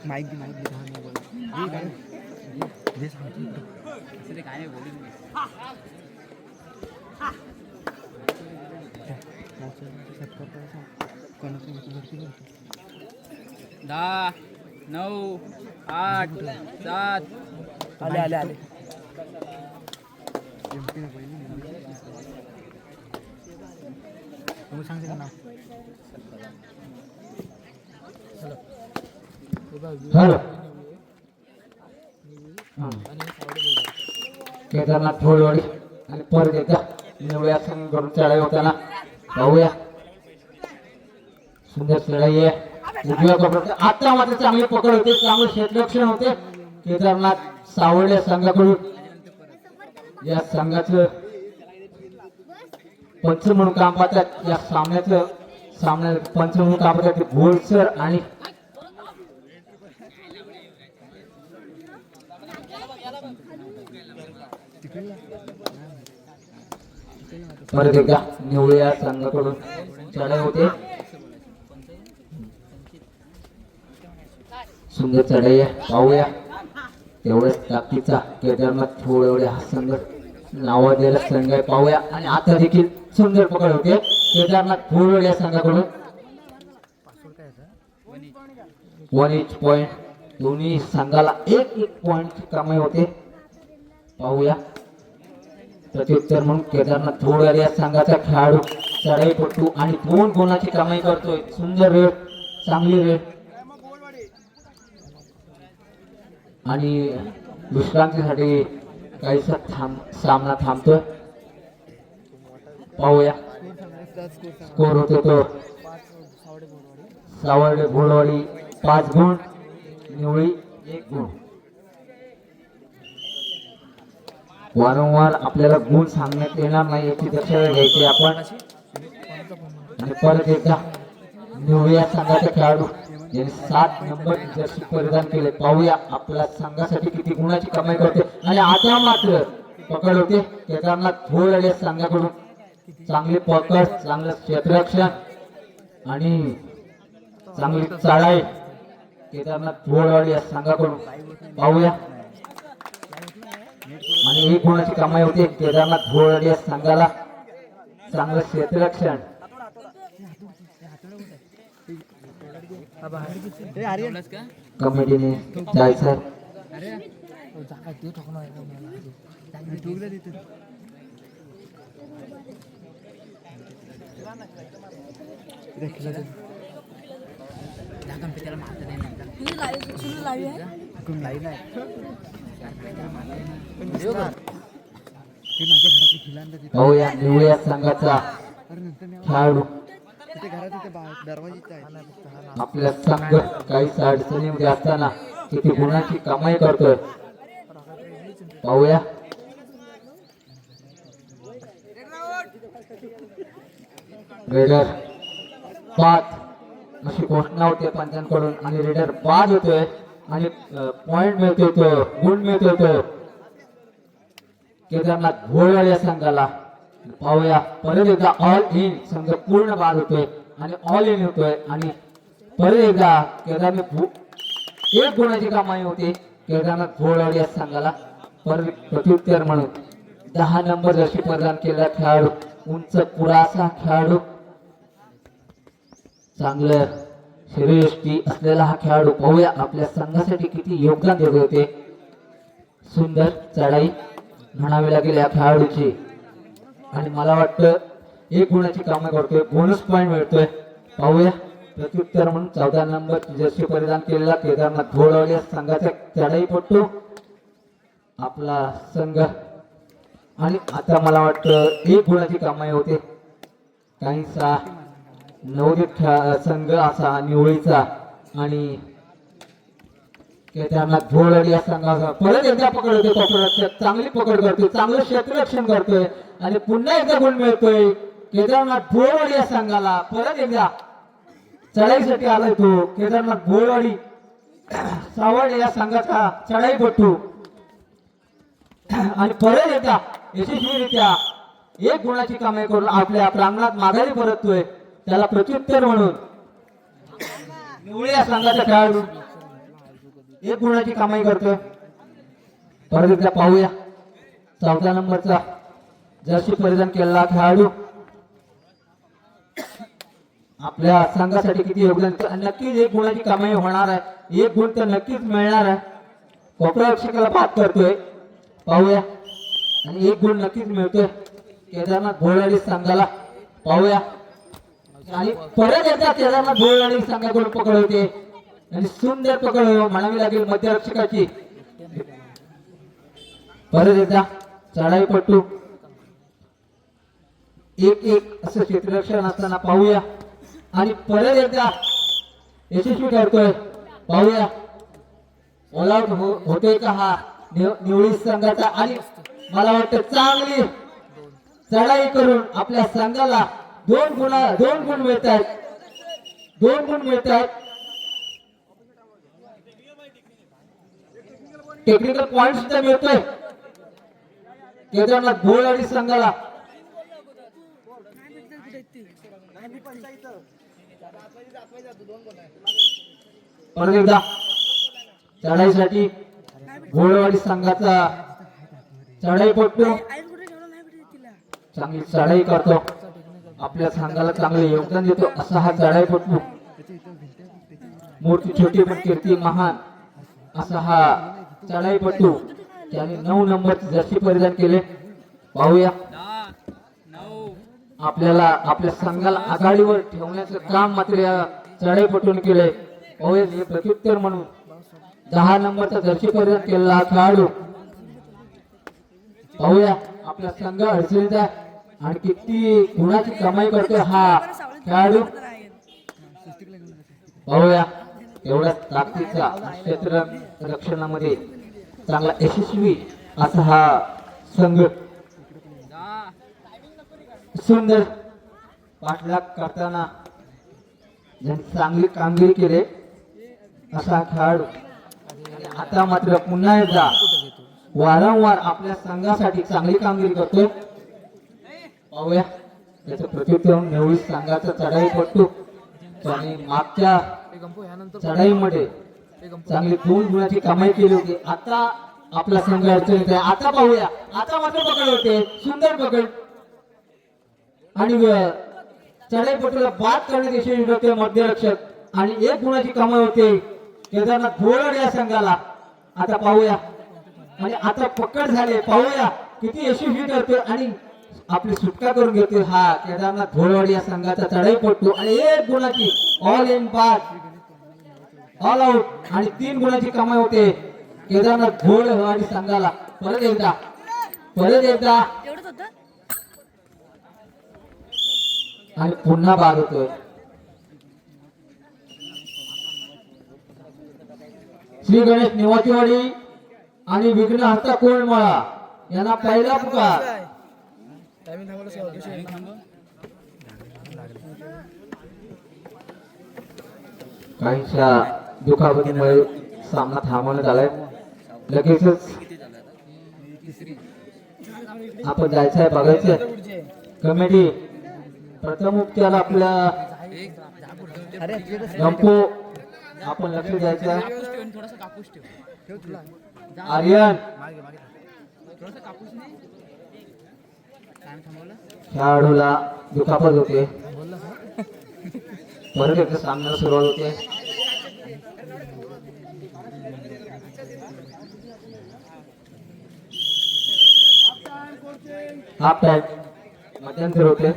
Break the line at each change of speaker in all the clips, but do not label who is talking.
Mic जे सांगतो काय बोलू 10 9 8 7 आले तुम्ही सांगते का नाव
हॅलो केदारनाथ धोळवडी आणि परत एकदा निवड्या संघ करून चढाई होताना पाहूया सुंदर चढाई आहे उजव्या कोपऱ्यात आता मात्र चांगली पकड होते चांगलं क्षेत्ररक्षण होते केदारनाथ सावळ्या संघाकडून या संघाचं पंच म्हणून काम पाहतात या सामन्यात पंच म्हणून काम पाहतात ते घोडसर आणि परत एकदा निवड्या संघाकडून चढाई होते सुंदर चढाई आहे पाहूया तेवढ्याच ताकदीचा केदारनाथ धोळवडी हा संघ नावाजलेला संघ आहे पाहूया आणि आता देखील सुंदर पकड होते केदारनाथ धोळवडी या संघाकडून 1 each पॉइंट दोन्ही संघाला एक पॉइंट कमाई होते पाहूया प्रत्युत्तर म्हणून केदारनाथ धोळवडी या संघाचा खेळाडू चढाईपटू आणि 2 गुणाची कमाई करतोय सुंदर रेड चांगली रेड आणि विश्रांतीसाठी काहीसा सामना थांबतोय पाहूया स्कोर होतो तो सावर्डे घोडवाडी 5 गुण निवळी 1 गुण वारंवार आपल्याला गुण सांगण्यात येणार नाही याची दक्षता घ्यायची आपण आणि परत एकदा निवळी या संघाचा खेळाडू यांनी 7 नंबर जर्सी परिधान केले पाहूया आपल्या संघासाठी किती गुणाची कमाई करते आणि आता मात्र पकड होते केदारनाथ धोळवडी संघाकडून चांगली पकड चांगलं क्षेत्ररक्षण आणि चांगली चढाई केदारनाथ धोळवडी या संघाकडून पाहूया आणि 1 गुणाची कमाई होते केदारनाथ धोळवडी या संघाला चांगलं क्षेत्ररक्षण कमिटीने जायचं पाहूया निवळ्या संघाचा खेळाडू आपल्या संघ काही अडचणीमध्ये असताना किती गुणाची कमाई करतोय पाहूया रेडर 5 अशी घोषणा होते पंचांकडून आणि रेडर बाद होतोय आणि पॉइंट मिळतोय तो गुण मिळतोय तो केदारनाथ धोळवडी या संघाला पाहूया परत एकदा ऑल इन संघ पूर्ण बाद होतोय आणि ऑल इन होतोय आणि परत एकदा केदारनाथ 1 गुणाची कमाई होते केदारनाथ धोळवडी या संघाला परत प्रत्युत्तर म्हणून 10 नंबर जर्सी प्रदान केलेला खेळाडू उंच पुरासा खेळाडू चांगलं शरीरयष्टी असलेला हा खेळाडू पाहूया आपल्या संघासाठी किती योगदान देत होते सुंदर चढाई म्हणावी लागेल या खेळाडूची आणि मला वाटतं 1 गुणाची कमाई करतोय बोनस पॉइंट मिळतोय पाहूया प्रत्युत्तर म्हणून 14 नंबर जर्सी परिधान केलेला केदारनाथ धोळवडी संघाचा चढाईपटू आपला संघ आणि आता मला वाटतं 1 गुणाची कमाई होते काहीसा नवोदित संघ असा निवळीचा आणि केदारनाथ धोळवडी या संघाचा परत एकदा पकड होते कोपऱ्यात चांगली पकड करतोय चांगलं क्षेत्ररक्षण करतोय आणि पुन्हा एकदा गुण मिळतोय केदारनाथ धोळवडी या संघाला परत एकदा चढाईसाठी आलाय तो केदारनाथ धोळवडी सावर्डे या संघाचा चढाईपटू आणि परत एकदा यशस्वीरित्या एक गुणाची कामे करून आपल्या प्रांगणात माघारी परततोय त्याला प्रत्युत्तर म्हणून निवळे या संघाचा खेळाडू एक गुणाची कामाई करतोय. परत एकदा पाहूया 14 नंबरचा जर्सी परिधान केलेला खेळाडू आपल्या संघासाठी किती योगदान देतो. नक्कीच एक गुणाची कामाई होणार आहे. एक गुण तर नक्कीच मिळणार आहे. कोपरा रक्षकाला बाद करतोय पाहूया आणि एक गुण नक्कीच मिळतोय केदारनाथ भोळवाडी संघाला. पाहूया आणि परत एकदा केदारनाथ भोळवाडी संघाकडून पकड होते आणि सुंदर पकड म्हणावी लागेल मध्यरक्षकाची. परत एकदा चढाईपट्टू 1-1 असं क्षेत्ररक्षण असताना पाहूया आणि परत एकदा यशस्वी ठरतोय पाहूया ऑल आउट होतोय का हा निवळी संघाचा. आणि मला वाटतं चांगली चढाई करून आपल्या संघाला 2 गुण मिळत आहेत. 2 गुण मिळत आहेत. टेक्निकल पॉइंट सुद्धा मिळतोय केदारनाथ भोळवाडी संघाला. परत एकदा चढाईसाठी भोळवाडी संघाचा चढाईपट्टू चांगली चढाई करतो आपल्या संघाला चांगले योगदान देतो असा हा चढाईपट्टू. मूर्ती छोटी पण कीर्ती महान असा हा चढाईपट्टू त्याने 9 नंबरची जर्सी परिधान केले. पाहूया आपल्याला आपल्या संघाला आघाडीवर ठेवण्याचं काम मात्र या चढाईपट्टूने केले. पाहूया हे प्रत्युत्तर म्हणून 10 नंबरचा जर्सी परिधान केलेला खेळाडू. पाहूया आपला संघ अडचणीत आहे आणि किती गुणाची कमाई करतोय हा खेळाडू. पाहूया एवढ्या ताकदीचा क्षेत्र रक्षणामध्ये चांगला यशस्वी असा हा संघ. सुंदर पाठलाग करताना ज्यांनी चांगली कामगिरी केली असा खेळाडू आता मात्र पुन्हा एकदा वारंवार आपल्या संघासाठी चांगली कामगिरी करतोय. पाहूया त्याचं प्रत्युत्तर निवळी संघाचा चढाईपट्टू आणि मागच्या चढाईमध्ये चांगली 2 गुणाची कमाई केली होती. आता आपला संघ अडचणीत आहे. आता पाहूया आता मात्र पकड होते सुंदर पकड आणि चढाईपट्टूला बाद करण्यात यशस्वी होते मध्यरक्षक आणि 1 गुणाची कमाई होते केदारनाथ भोळवाडी या संघाला. आता पाहूया आणि आता पकड झाले पाहूया किती यशस्वी ठरतोय आणि आपली सुटका करून घेतोय हा केदारनाथ भोळवाडी या संघाचा चढाईपट्टू आणि 1 गुणाची ऑल इन बाद ऑल आउट आणि 3 गुणाची कमाई होते केदारनाथ भोळवाडी संघाला. परत एकदा आणि पुन्हा बाद होतोय. श्री गणेश निवासीवाडी आणि विघ्नहर्ता कोळमळा यांना पहिला पुकार. काहींच्या दुखापतीमुळे सामना थांबवण्यात आलाय. लगेचच आपण जायचं आहे बघायचं कमिटी प्रथम उपचार आपल्या गंपो आपण लक्ष द्यायचं आहे. आर्यन खेळाडूला दुखापत होते. परत एकदा सामन्याला सुरुवात होते. हाफ टाइम मध्यंतर होते.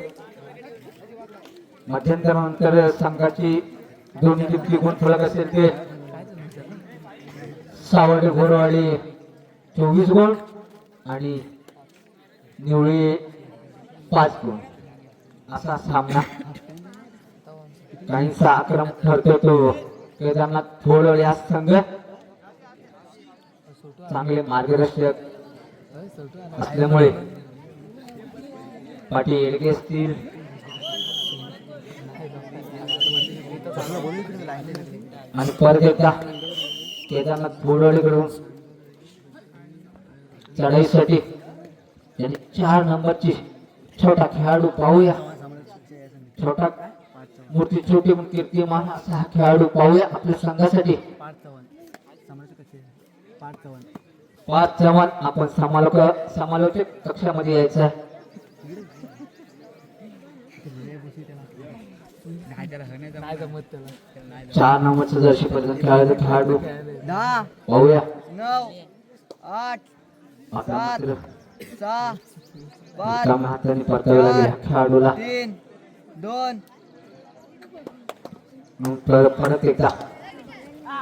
मध्यंतरानंतर संघाची दोन्ही टीमची गुण फलक असेल ते सावर्डे भोरवाडी 24 गुण आणि निवळी 5 गुण असा सामना काहींचा आक्रमक ठरतो तो केदारनाथ भोरवाडी हा संघ. चांगले मार्गदर्शक असल्यामुळे पाठी एडगे असतील आणि परत एकदा केदारनाथ भोरवाडीकडून चढाईसाठी त्यांनी 4 नंबरची छोटा खेळाडू पाहूया. छोटा मूर्ती छोटी पण कीर्तिमान असा हा खेळाडू पाहूया आपल्या संघासाठी. 5 जवान आपण समालोचक कक्षामध्ये यायचं आहे.
नाही त्याला नाही जमत त्याला.
4 नंबरचं जर्सी परिधान खेळाडू
10
पाहूया.
9 8
आता मात्र
6 5
रिकाम्या हाताने परतावे लागेल या खेळाडूला.
3 2
मग परत एकदा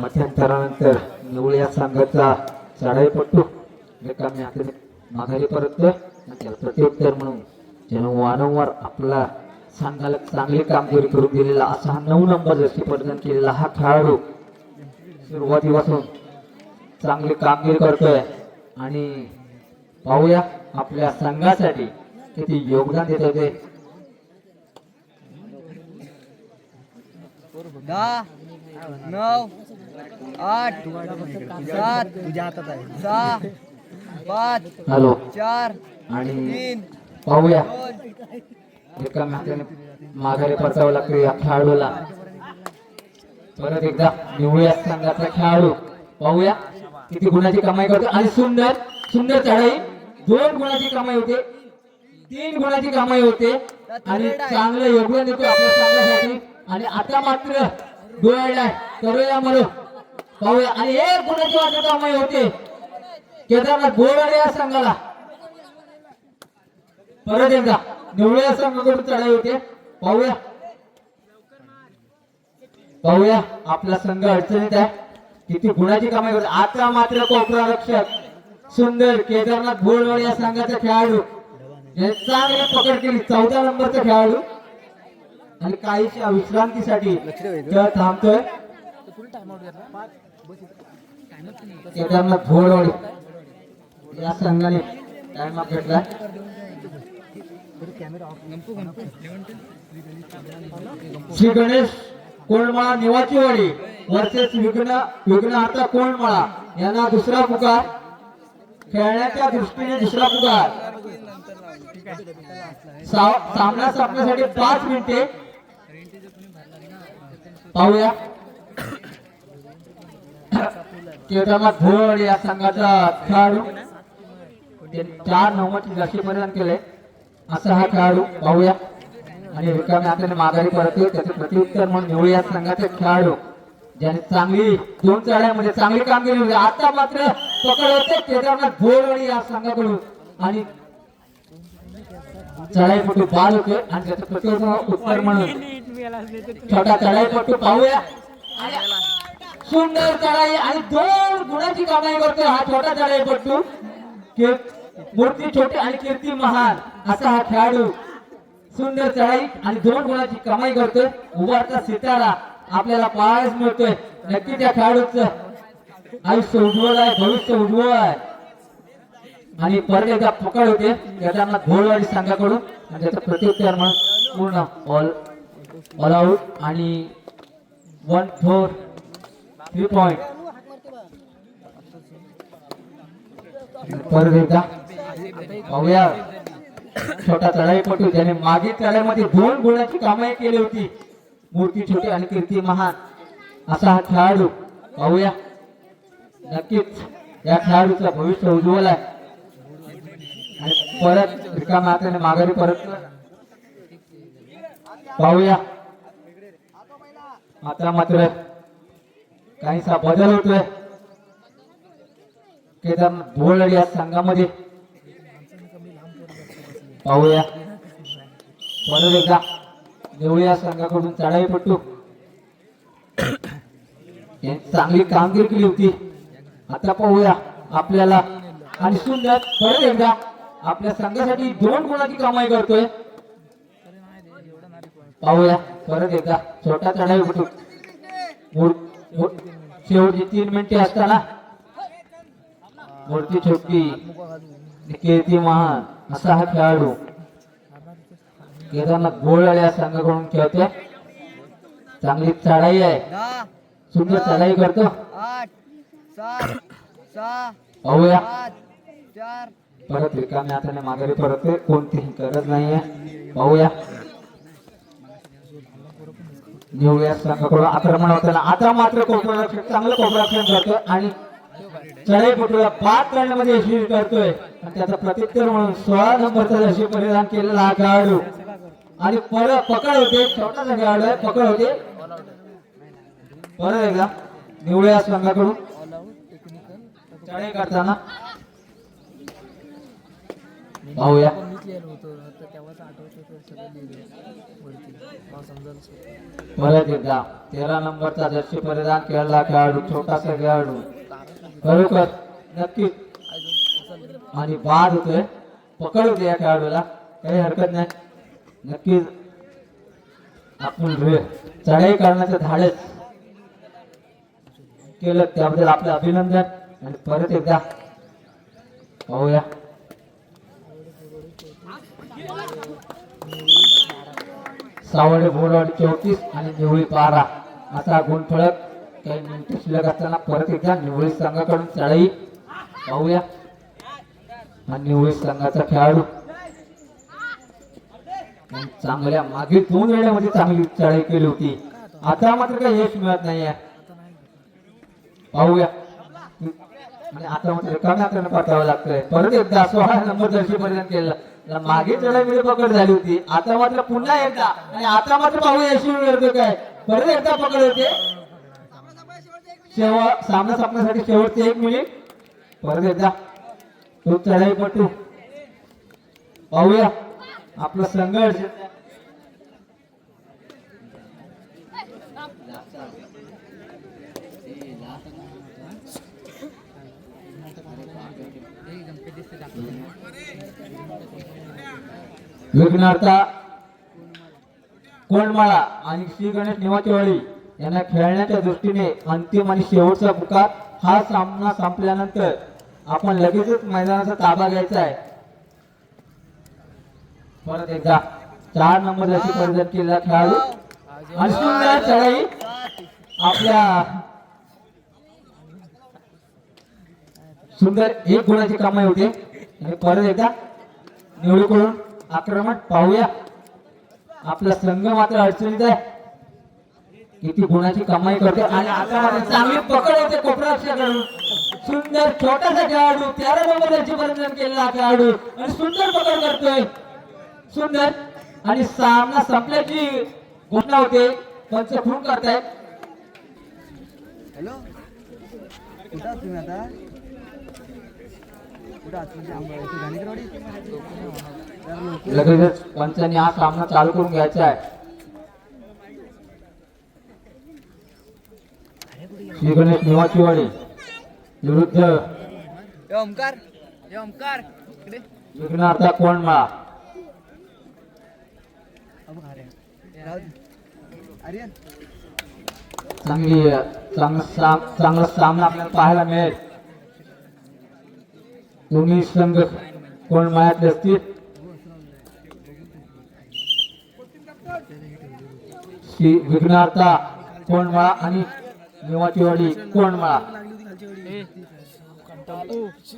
मध्यंतरानंतर निवळ या संघाचा चढाईपट्टू रिकाम्या हाताने माघारी परततोय. त्याला प्रत्युत्तर म्हणून ज्यानं वारंवार आपला संघाला चांगली कामगिरी करून दिलेला असा हा 9 नंबर जर्सी परिधान केलेला हा खेळाडू सुरुवातीपासून चांगली कामगिरी करतोय. आणि पाहूया आपल्या संघासाठी किती योगदान देत होते.
10 9 8 7 तुझ्या हातात आहे 6 5
हॅलो
4
आणि
3
पाहूया
2
रिकाम्या हाताने माघारी परतावं लागतं या खेळाडूला. परत एकदा निवळ्या संघाचा खेळाडू पाहूया किती गुणाची कमाई करतो. आणि सुंदर सुंदर चढाई. 2 गुणाची कमाई होते, 3 गुणाची कमाई होते आणि चांगलं योगदान देतो आपल्या संघासाठी. आणि आता मात्र डोळ्याला करूया म्हणून पाहूया. आणि 1 गुणाची मात्र कमाई होते केदारनाथ बोराडे या संघाला. परत एकदा निवळ्या संघाकडून चढाई होते. पाहूया पाहूया आपला संघ अडचणीत आहे, किती गुणाची कमाई करतो. आता मात्र कोपरा रक्षक सुंदर केदारनाथ बोरवाड या संघाचा खेळाडू याने चांगली पकड केली. 14 नंबरचा खेळाडू आणि काहीशा विश्रांतीसाठी खेळ थांबतोय. केदारनाथ बोरवाड या संघाने टाइम अप घेतला. श्री गणेश कोंडमाळा निवाचीवाडी वर्सेस विघ्नहर्ता कोंडमाळा यांना दुसरा पुकार. खेळण्याच्या दृष्टीने दुसरा पुकार. सामना संपण्यासाठी 5 मिनिटे. पाहूया केदारनाथ भोरवाड या संघाचा खेळाडू 4 नंबरची जर्सी परिधान केले असा हा खेळाडू पाहूया. आणि रिकाम्या हाताने माघारी परततो. त्याचे प्रत्युत्तर म्हणून निवळ या संघाचे खेळाडू ज्याने चांगली 2 चढाईमध्ये चांगली कामगिरी होती. आता मात्र पकड होते केदारनाथ भोरवाड या संघाकडून आणि चढाईपट्टू बाद होते. आणि त्याचं प्रत्युत्तर म्हणून छोटा चढाईपट्टू पाहूया. सुंदर चढाई आणि 2 गुणाची कमाई करतो हा छोटा चढाईपट्टू. मूर्ती छोटी आणि कीर्ती महान असा हा खेळाडू. सुंदर चढाई आणि 2 गुणाची कमाई करतोय. उभारता सितारा आपल्याला पाहायला मिळतोय. नक्की त्या खेळाडूचं आयुष्य उज्ज्वल आहे, भविष्य उज्ज्वल आहे. आणि परत एकदा पकड होते केदारनाथ भोरवाडी संघाकडून आणि त्याचं प्रत्युत्तर म्हणून पूर्ण ऑल आउट आणि 1 4 3 पॉइंट. परत एकदा पाहूया छोटा चढाईपटू ज्याने मागील चढाईमध्ये 2 गुणाची कमाई केली होती. मूर्ती छोटी आणि कीर्ती महान असा हा खेळाडू पाहूया. नक्कीच या खेळाडूचं भविष्य उज्ज्वल आहे. आणि परत रिकाम्या हाताने माघारी परत पाहूया. आता मात्र काहीसा बदल होतोय केदारनाथ भोरवाड या संघामध्ये. पाहूया परत एकदा निवळ या संघाकडून चढाईपट्टू यांनी चांगली कामगिरी केली होती. आता पाहूया आपल्याला. आणि सुंदर परत एकदा आपल्या संघासाठी 2 गुणाची कमाई करतोय. पाहूया परत एकदा छोटा चढाईपट्टू शेवटची 3 मिनिटे असताना मूर्ती छोटी कीर्ती महान असा हा खेळाडू केदारनाथ भोरवाड या संघाकडून खेळतोय. चांगली चढाई आहे,
10
सुंदर चढाई करतो.
8 7 6
पाहूया
5 4
परत रिकाम्या हाताने माघारी परतते, कोणतीही गरज नाहीये. पाहूया निवळ्या संघाकडून आक्रमण होताना आता मात्र कोपराक्षण चांगलं कोपराक्षण करतोय आणि चढाई पटूला 5 करण्यामध्ये यशस्वी करतोय. आणि त्याचा प्रत्युत्तर म्हणून 16 नंबरचा जर्सी परिधान केलेला हा खेळाडू आणि परत पकड होते. छोटासा खेळाडू आहे, पकड होते. परत एकदा निवळ्या संघाकडून चढाई करताना पाहूया परत एकदा 13 नंबरचा जर्सी परिधान केलेला खेळाडू, छोटासा खेळाडू खरोखर नक्कीच आणि बाद होतोय. पकड होते या खेळाडूला, काही हरकत नाही. नक्कीच आपण चढाई करण्याचं धाडस केलं त्याबद्दल आपलं अभिनंदन. आणि परत एकदा पाहूया सावडे बोलवाडी 34 आणि निवळी 12 असा गुणफलक काही मिनिटे शिल्लक असताना परत एकदा निवळी संघाकडून चढाई. पाहूया हा निवळी संघाचा खेळाडू चांगल्या मागील 2 वेळामध्ये चांगली चढाई केली होती, आता मात्र काही यश मिळत नाहीये. पाहूया आणि आता मात्र कमी हाताने पाठवावं लागतंय. परत एकदा 16 नंबर जर्सी परिधान केलं, मागे चढाईमध्ये पकड झाली होती, आता मात्र पुन्हा एकदा आणि आता मात्र पाहूया यशस्वी करतो काय. परत एकदा पकड होते. सामना संपण्यासाठी शेवटचे 1 मिनिट. परत एकदा तो चढाई पटू. पाहूया आपला संघर्ष विघ्नार्था कोंडमाळा आणि श्री गणेश निवाचेवाडी यांना खेळण्याच्या दृष्टीने अंतिम आणि शेवटचा पुकार. हा सामना संपल्यानंतर आपण लगेचच मैदानाचा ताबा घ्यायचा आहे. परत एकदा 4 नंबर जर्सी परिधान केलेला खेळाडू आणि सुंदर चढाई आपल्या सुंदर 1 गुणाची कमाई होते. आणि परत एकदा निवडीकडून आक्रमण. पाहूया आपला संघ मात्र अडचणीत आहे, किती गुणाची कमाई करते आणि आता मात्र चांगली पकड होते कोपराक्षाकडून. सुंदर छोटासा खेळाडू 13 नंबर जर्सी परिधान केलेला खेळाडू आणि सुंदर पकड करतोय. सुंदर आणि सामना संपल्याची घोषणा होते, पंच खून करतायत.
हॅलो कुठं तुम्ही आता
लगेचच पंचांनी हा सामना चालू करून घ्यायचा आहे. श्री गणेश निवाचीवाडी विरुद्ध
ओमकार इकडे
विघ्नार्था कोंडमाळा.
आर्यन
चांगला सामना आपल्याला पाहायला मिळेल. दोन्ही संघ कोंडमाळ्यातले असतील. श्री विघ्नार्था कोंडमाळा आणि निवाचीवाडी कोंडमाळा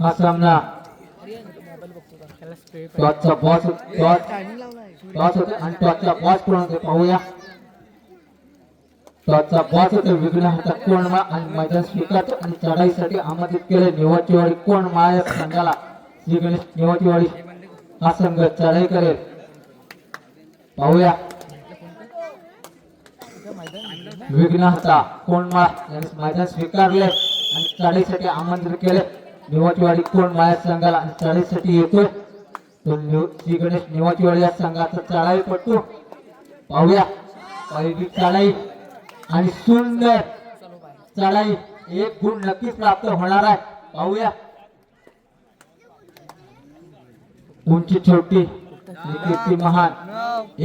हा सामना टॉसचा बॉस होते आणि टॉसचा बॉस कोण होते पाहूया. टॉसचा बॉस होते विघ्नार्था कोंडमाळा आणि मैदान स्वीकारतो आणि चढाईसाठी आमंत्रित केले निवाचीवाडी कोंडमाळा या संघाला. श्री गणेश निवाचीवाडी हा संघ चढाई करेल. पाहूया विघ्नार्था कोंडमाळा यांनी मैदान स्वीकारले आणि चढाईसाठी आमंत्रित केले निवाचीवाडी कोंडमाळा संघाला आणि चढाईसाठी येतोय तो श्री गणेश निवाचीवाडी या संघाचा चढाई पटतो. पाहूया पहिली चढाई आणि सुंदर चढाई 1 गुण नक्कीच प्राप्त होणार आहे. पाहूया उंची छोटी कीर्ती महान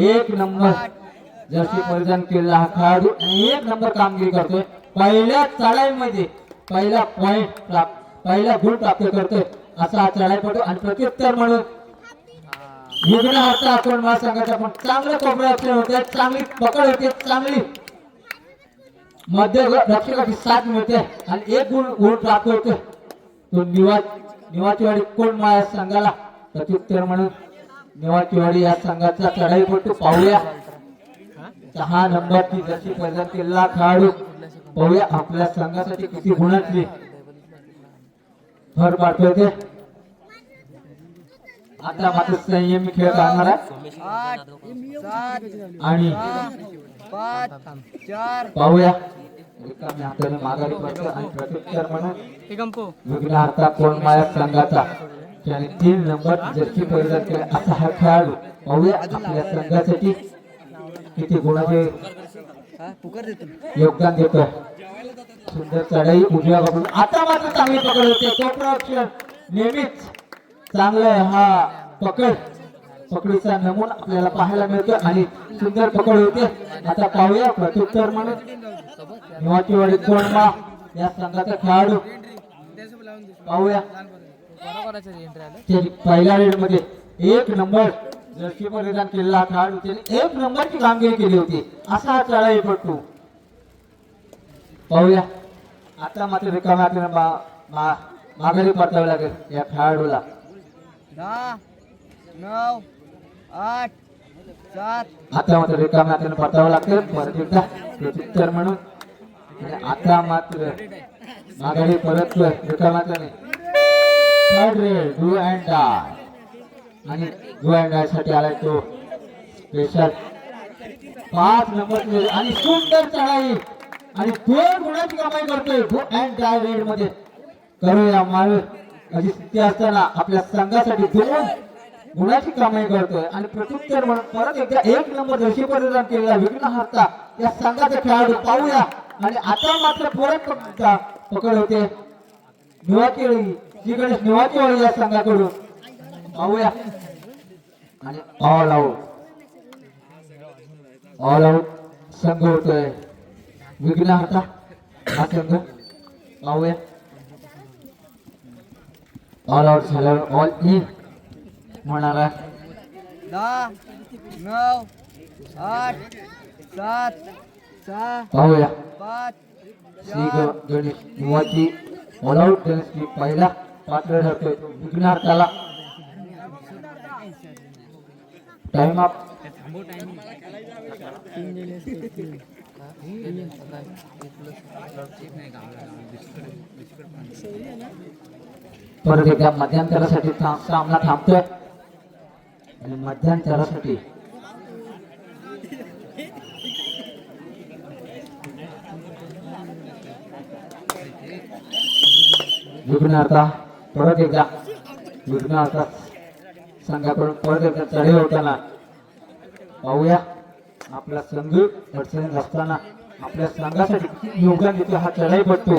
1 नंबर जर्सी परिधान केलेला हा खेळाडू आणि 1 नंबर कामगिरी करतोय. पहिल्या चढाईमध्ये पहिला गुण प्राप्त करतोय असा हा चढाईपटू. आणि प्रत्युत्तर म्हणून विघ्नार्था कोंडमाळा संघाचा पण चांगलं कोपराक्षण होते, चांगली पकड होते, चांगली मध्य रक्षकाची साथ मिळते आणि 1 गुण प्राप्त होते तो निवाचीवाडी कोंडमाळा संघाला प्रत्युत्तर म्हणून निवाचीवाडी या संघाचा चढाईपटू पाहूया. 10 नंबरची जर्सी परिधान केलेला खेळाडू पाहूया आपल्या संघासाठी किती गुणांची भर पाडतोय ते. आता मात्र संयमी खेळ करणार आहे
8 7
आणि
5 4
पाहूया रिकाम्या हाताने माघारी पडतो आणि प्रत्युत्तर म्हणून विघ्नहर्ता कोंडमाळा संघाचा त्याने 3 नंबर जर्सी परिधान केला असा हा खेळाडू पाहूया आपल्या संघासाठी किती गुणाचे
पुकार देतो.
योगदान देतोय. सुंदर चढाई उजव्या बाजूला आता मात्र चांगली पकड होते. कोपराक्षर नेहमीच चांगलं हा पकडीचा नमुना आपल्याला पाहायला मिळतो आणि सुंदर पकड होते. आता पाहूया प्रत्युत्तर म्हणून निवाचीवाडी कोंडमाळा या संघाचा खेळाडू पाहूया त्याने पहिल्या रेड मध्ये 1 नंबर जर्सी परिधान केलेला खेळाडू त्याने 1 नंबरची कामगिरी केली होती असा हा चढाईपटू पाहूया. आता मात्र रिकाम्या हाताने माघारी परतावे लागेल या खेळाडूला.
10 9 8 7
आता मात्र रिकाम्या हाताने परतावं लागतं परत एकदा प्रत्युत्तर म्हणून. आणि आता मात्र माघारी परत रिकाम्या हाताने third red do and dye आणि डू अँड डाय साठी आलाय तो स्पेशल 5 नंबर आणि सुंदर चढाई आणि 2 गुणाची कमाई करतोय डू अँड डाय रेड मध्ये. करूया माळ अशी स्थिती असताना आपल्या संघासाठी 2 गुणाची कमाई करतोय आणि प्रत्युत्तर म्हणून परत एकदा 1 नंबर जर्सी परिधान केलेला विघ्नहर्ता या संघाचा खेळाडू पाहूया. आणि आता मात्र परत पकड होते निवाचीवाडी श्री गणेश निवाचीवाडी या संघाकडून पाहूया. आणि ऑल आउट संघ होतोय विघ्नहर्ता हा संघ पाहूया. ऑल आउट झाल्यावर ऑल इन होणार आहे.
10 9 8 7 6
पाहूया
5
श्री गणेश निवाची ऑल आउट गणेश पहिला पात्र ठरतोय विघ्नहर्ताला. Time up. परत एकदा मध्यंतरासाठी सामना थांबतोय आणि मध्यंतरासाठी विघ्नहर्ता परत एकदा विघ्नहर्ता संघाकडून परत एकदा चढाई होताना पाहूया आपला संघ अडचणीत असताना आपल्या संघासाठी किती योगदान देतो हा चढाईपटू.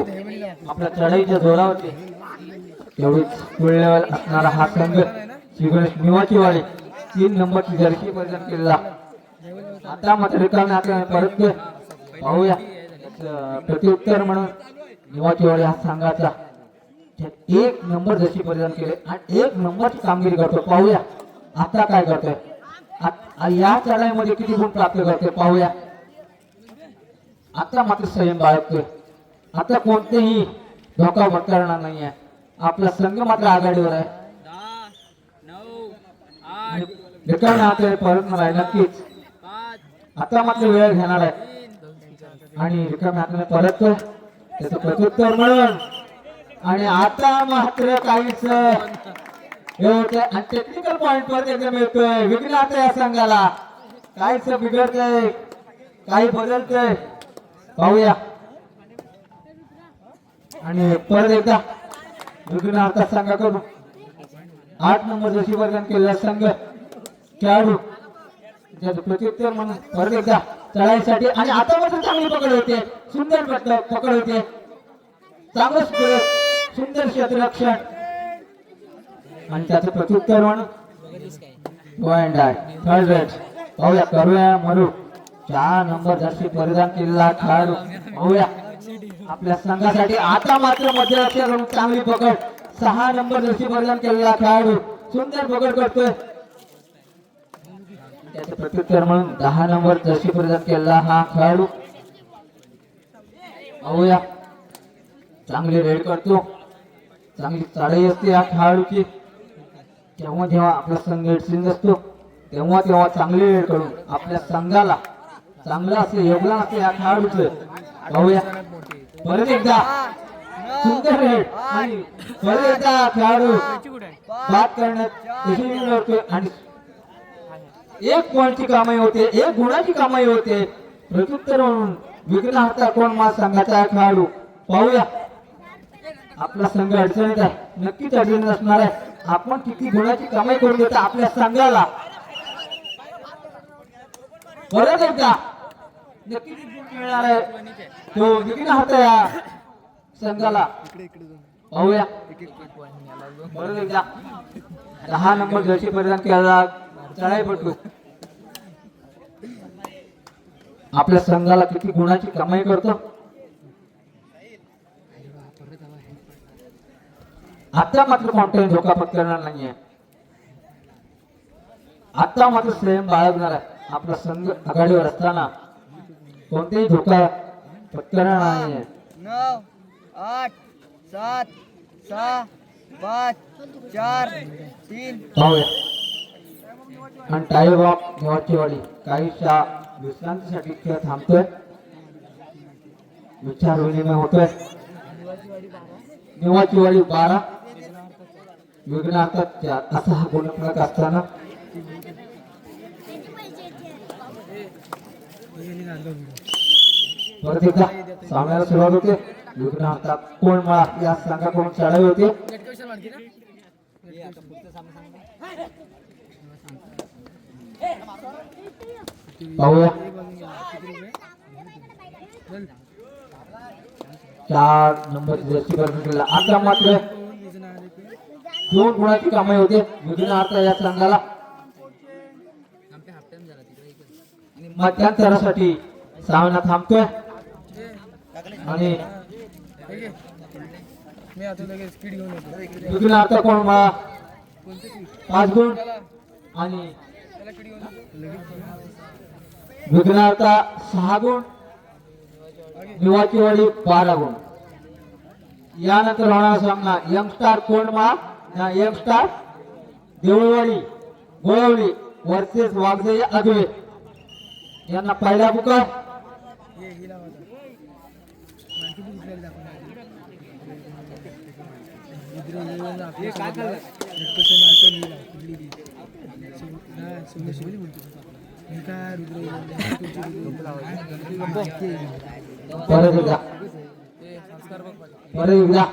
आपल्या चढाईच्या जोरावरती एवढीच फुल लेवल असणारा हा संघ श्री गणेश निवाचीवाडी 3 नंबरची जर्सी परिधान केलेला. आता मात्र रिकाम्या हाताने परत पाहूया प्रत्युत्तर म्हणून निवाचीवाडी हा संघाचा 1 नंबर जर्सी परिधान केले आणि 1 नंबरची कामगिरी करतो. पाहूया आता काय करतोय या चढाईमध्ये किती गुण प्राप्त करतोय पाहूया. आता मात्र संयम बाळगतोय. आता कोणतेही धोका पत्करणार नाहीये. आपला संघ मात्र आघाडीवर आहे.
10 9 8
रिकाम्या हाताने परतणार आहे नक्कीच. आता मात्र वेळ घेणार आहे आणि रिकाम्या हाताने परततोय त्याचं प्रत्युत्तर म्हणून. आणि आता मात्र काहीच हे होतंय आणि टेक्निकल पॉइंट परत एकदा मिळतोय विघ्नहर्ता या संघाला. काहीच बिघडतंय काही बदलतंय पाहूया. आणि परत एकदा विघ्नहर्ता संघाकडून 8 नंबर जर्सी परिधान केलेला संघ खेळाडू त्याचं प्रत्युत्तर म्हणून परत एकदा चढाईसाठी. आणि आता मात्र चांगली पकड होते सुंदर पकड होते चांगलं सुंदर क्षेत्ररक्षण आणि त्याचं प्रत्युत्तर म्हणून थर्ड रेड पाहूया. करूया मरू 4 नंबर जर्सी परिधान केलेला खेळाडू पाहूया आपल्या संघासाठी. आता मात्र मध्यरक्षक चांगली पकड 6 नंबर जर्सी परिधान केलेला खेळाडू सुंदर पकड करतोय त्याचं प्रत्युत्तर म्हणून 10 नंबर जर्सी परिधान केलेला हा खेळाडू पाहूया चांगली रेड करतो चांगली चढाई असते या खेळाडूची. जेव्हा जेव्हा आपला संघ अडचणीत असतो तेव्हा तेव्हा चांगले वेळ करून आपल्या संघाला चांगलं असे योगदान असते या खेळाडूचं. पाहूया परत एकदा सुंदर रेड आणि परत एकदा खेळाडू बाद करण्यात यशस्वी ठरतोय आणि एक पॉईंटची कामाई होते, एक गुणाची कामाई होते. प्रत्युत्तर म्हणून विघ्नहर्ता कोण मा संघाचा खेळाडू. पाहूया आपला संघ अडचणीत आहे, नक्कीच अडचणीत असणार आहे. आपण किती गुणाची कमाई करून देता आपल्या संघाला. परत एकदा नक्कीच गुण मिळणार आहे तो विघ्नहर्ता या संघाला. पाहूया परत एकदा 10 नंबर जर्सी परिधान केलेला चढाईपटू आपल्या संघाला किती गुणाची कमाई करतो. आता मात्र कोणताही धोका पत्करणार नाहीये. आता मात्र संयम बाळगणार आहे. आपला संघ आघाडीवर असताना कोणताही धोका पत्करणार नाहीये.
9 8 7 6 5 4 3
पाहूया आणि टायर ऑफ निवाचीवाडी काहीशा विश्रांतीसाठी खेळ थांबतोय. विचार विनिमय होतोय. निवाचीवाडी 12 विघ्नहर्ता 4 असा हा गुणफलक असताना परत एकदा सामन्याला सुरुवात होते. विघ्नहर्ता कोण मला या संघाकडून चढाई होते. पाहूया 4 नंबर जर्सी केला. आता मात्र 2 गुणाची कामाई होते विघ्नहर्ता या संघाला. मध्यांतरासाठी सामना थांबतोय आणि विघ्नहर्ता कोण मला 5 गुण आणि विघ्नहर्ता 6 गुण निवाचीवाडी 12 गुण. यानंतर होणारा सामना youngster कोंडमा youngster Deulwadi Golavali versus वाघजय अगवे यांना पहिला पुकार. परत एकदा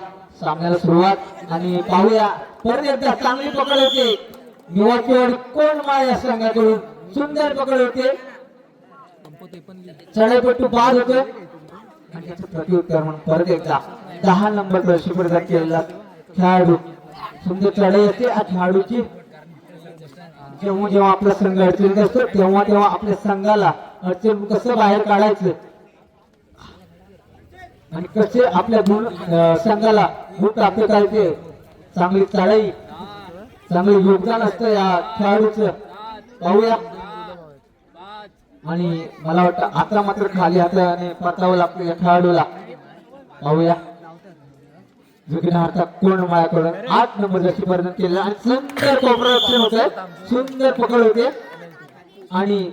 सामन्याला सुरुवात आणि पाहूया परत एकदा चांगली पकड होते निवाचीवाडी कोंडमा या संघाकडून. सुंदर पकड होते. चढाईपट्टू बाद होते आणि त्याचं प्रत्युत्तर म्हणून परत एकदा 10 नंबर जर्सी परिधान केलेला खेळाडू. सुंदर चढाई असते या खेळाडूची. जेव्हा जेव्हा आपला संघ अडचणीत असतो तेव्हा तेव्हा आपल्या संघाला अडचण कसं बाहेर काढायचं आणि कसे आपल्या संघाला गुण प्राप्त करायचे. चांगली चढाई चांगले योगदान असतं या खेळाडूचं. पाहूया आणि मला वाटतं आता मात्र खाली हाताने परतावं लागतं या खेळाडूला. पाहूया विघ्नहर्ता कोण माझ्याकडून 8 नंबर जर्सी परिधान केलेला आणि सुंदर कोपरक्षण होत. सुंदर पकड होते आणि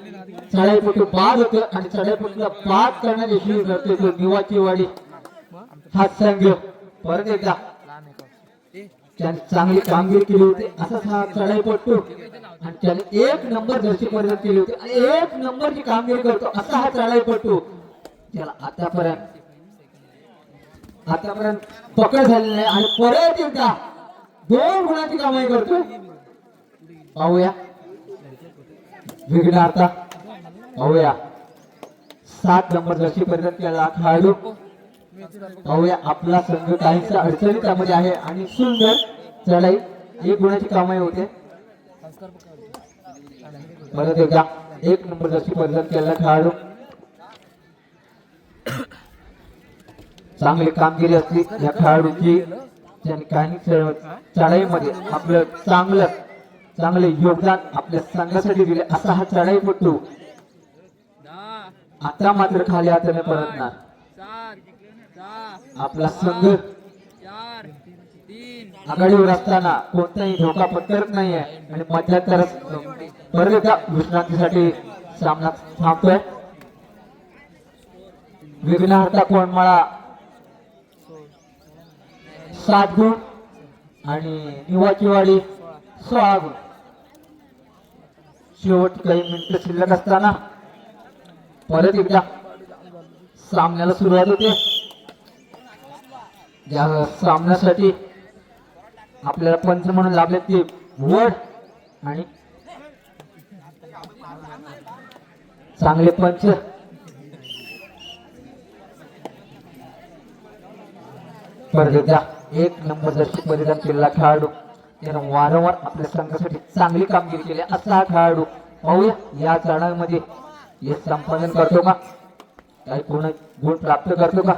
चढाईपटू बाद होते आणि चढाईपटूला बाद करण्यात यशस्वी करते तो निवाचीवाडी हा संघ. परत एकदा त्याने चांगली कामगिरी केली होती असाच हा चढाईपटू आणि त्याने 1 नंबर जर्सी परिधान केली होती आणि 1 नंबरची कामगिरी करतो असा हा चढाईपटू. त्याला आतापर्यंत पकड झालेली नाही आणि परत एकदा 2 गुणाची कामाई करतो. पाहूया विघ्नहर्ता. पाहूया 7 नंबर जर्सी परिधान केलेला खेळाडू. पाहूया आपला संघ काहीसा अडचणी त्यामध्ये आहे आणि सुंदर चढाई 1 गुणाची कामाई होते. परत एकदा 1 नंबर जर्सी परिधान केलेला खेळाडू. चांगली कामगिरी असली या खेळाडूची. ज्यांनी काही चढाईमध्ये आपलं चांगले योगदान आपल्या संघासाठी दिले असा हा चढाईपटू आता मात्र खाली हाताने परतणार. आपला संघ
4 3
आघाडीवर असताना कोणताही धोका पत्करत नाहीये आणि मध्यांतर परत एकदा विश्रांतीसाठी सामना थांबतोय. विघ्नहर्ता कोंडमाळा 7 गुण आणि निवाचीवाडी 16 गुण. शेवट काही मिनिटं शिल्लक असताना परत एकदा सामन्याला सुरुवात होते. या सामन्यासाठी आपल्याला पंच म्हणून लाभले ते वड आणि चांगले पंच. परत एकदा 1 नंबर जर्सी परिधान केलेला खेळाडू त्यानं वारंवार आपल्या संघासाठी चांगली कामगिरी केली असा हा खेळाडू. पाहूया या चढाईमध्ये हे संपादन करतो का, काही पूर्ण गुण प्राप्त करतो का.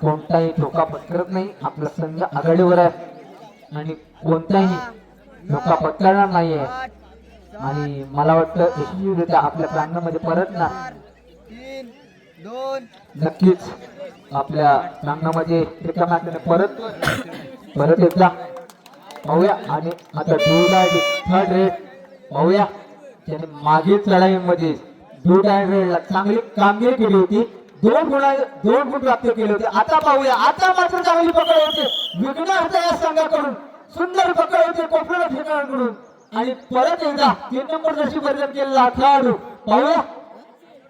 कोणताही धोका पत्करत नाही. आपला संघ आघाडीवर आहे आणि कोणताही धोका पत्करणार नाहीये आणि मला वाटतं यशस्वीरित्या आपल्या प्रांगणामध्ये परतणार.
3 2
नक्कीच आपल्या प्रांगणामध्ये रिकाम्या हाताने परत एकदा पाहूया. आणि आता थर्ड रेड पाहूया. त्याने मागील चढाईमध्ये रेडला चांगली कामगिरी केली होती. 2 गुण प्राप्त केले होते. आता पाहूया, आता मात्र चांगली पकड होते विघ्नहर्ता या संघाकडून. सुंदर पकड होते कोपरा ठिकाणाकडून आणि परत एकदा 3 नंबर जर्सी परिधान केलेला खेळाडू पाहूया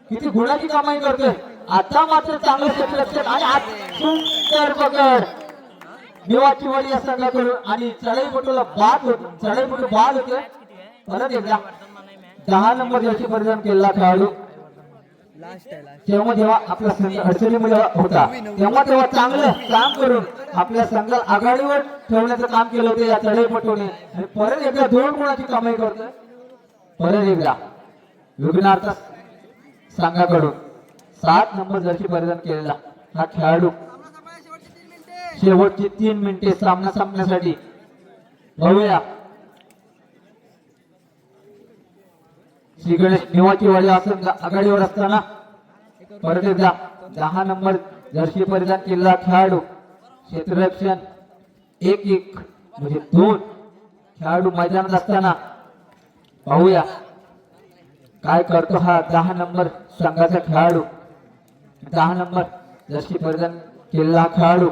किती गुणाची कमाई करतोय. आता मात्र चांगलं क्षेत्ररक्षण आणि सुंदर पकड निवाचीवाडी या संघाकडून आणि चढाईपटूला बाद होते. परत एकदा 10 नंबर जर्सी परिधान केलेला खेळाडू. जेव्हा आपला संघ अडचणीमध्ये होता तेव्हा चांगलं काम करून आपल्या संघाला आघाडीवर ठेवण्याचं काम केलं होतं या चढाईपटूने आणि परत एकदा 2 गुणाची कमाई करतोय. परत एकदा विघ्नहर्ता संघाकडून 7 नंबर जर्सी परिधान केलेला हा खेळाडू शेवटची 3 मिनिटे सामना संपण्यासाठी पाहूया. श्री गणेश निवाचीवाडी हा संघ आघाडीवर असताना परत एकदा 10 नंबर जर्सी परिधान केलेला खेळाडू क्षेत्ररक्षण 1-1 म्हणजे 2 खेळाडू मैदानात असताना पाहूया काय करतो हा 10 नंबर संघाचा खेळाडू. 10 नंबर जर्सी परिधान केलेला खेळाडू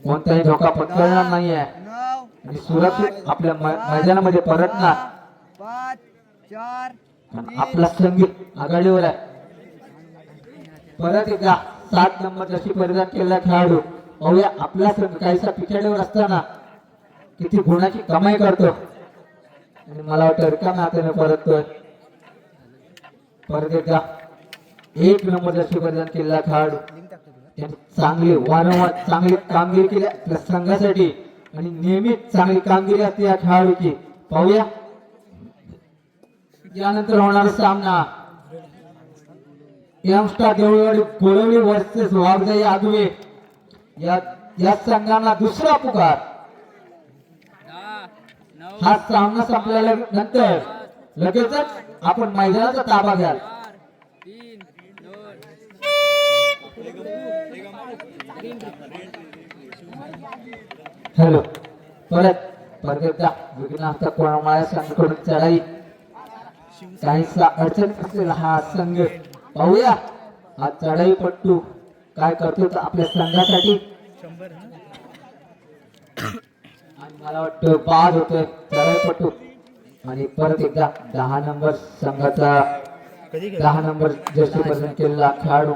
कोणताही धोका पत्करणार नाहीये
9
आणि सुरक्षित आपल्या मैदानामध्ये परतणार.
5 4
आपला संघ आघाडीवर आहे. परत एकदा 7 नंबर जर्सी परिधान केलेला खेळाडू पाहूया आपला संघ काहीसा पिछाडीवर असताना किती गुणाची कमाई करतो आणि मला वाटतं रिकाम्या हाताने परततोय. परत एकदा 1 नंबर जर्सी परिधान केलेला खेळाडू त्यांनी वारंवार चांगली कामगिरी केली आपल्या संघासाठी आणि नेहमीच चांगली कामगिरी असते या खेळाडूची. पाहूया यानंतर होणारा सामना यंगस्टार देवळवाडी गोळवली वर्सेस वाघजाई आगवे या संघांना दुसरा पुकार.
10 9
हा सामना संपल्यानंतर लगेचच आपण मैदानाचा ताबा घ्याल.
3 2
हॅलो परत एकदा विघ्नहर्ता कोंडमाळा संघाकडून चढाई काहीसा अडचणीत असलेला हा संघ पाहूया हा चढाईपट्टू काय करतो तर आपल्या संघासाठी आणि मला वाटतं बाद होतोय चढाईपट्टू. आणि परत एकदा 10 नंबर संघाचा 10 नंबर जर्सी परिधान केलेला खेळाडू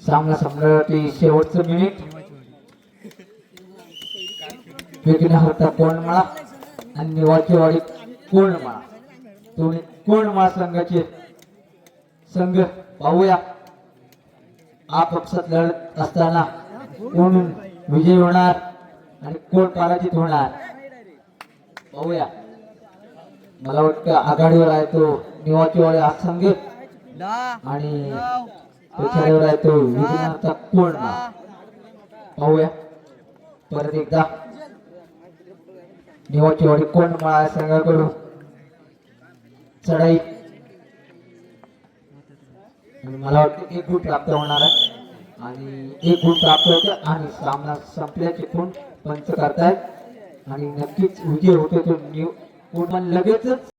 सामना संपण्यासाठी शेवटचं मिनिट. विघ्नहर्ता कोंडमाळा आणि निवाचीवाडी कोंडमाळा दोन्ही कोंडमाळा संघाचे संघ पाहूया आपापसात लढत असताना कोण विजयी होणार आणि कोण पराजित होणार पाहूया. मला वाटतं आघाडीवर आहे तो निवाचीवाडी हा संघ
10
आणि
9
पिछाडीवर आहे तो विघ्नहर्ता कोंडमाळा. पाहूया परत एकदा निवाचीवाडी कोंडमाळा संघाकडून चढाई आणि मला वाटतं 1 गुण प्राप्त होणार आहे. आणि एक गुण प्राप्त होते आणि सामना संपल्याचे गुण पंच करतायत आणि नक्कीच विजय होतो तो पण लगेचच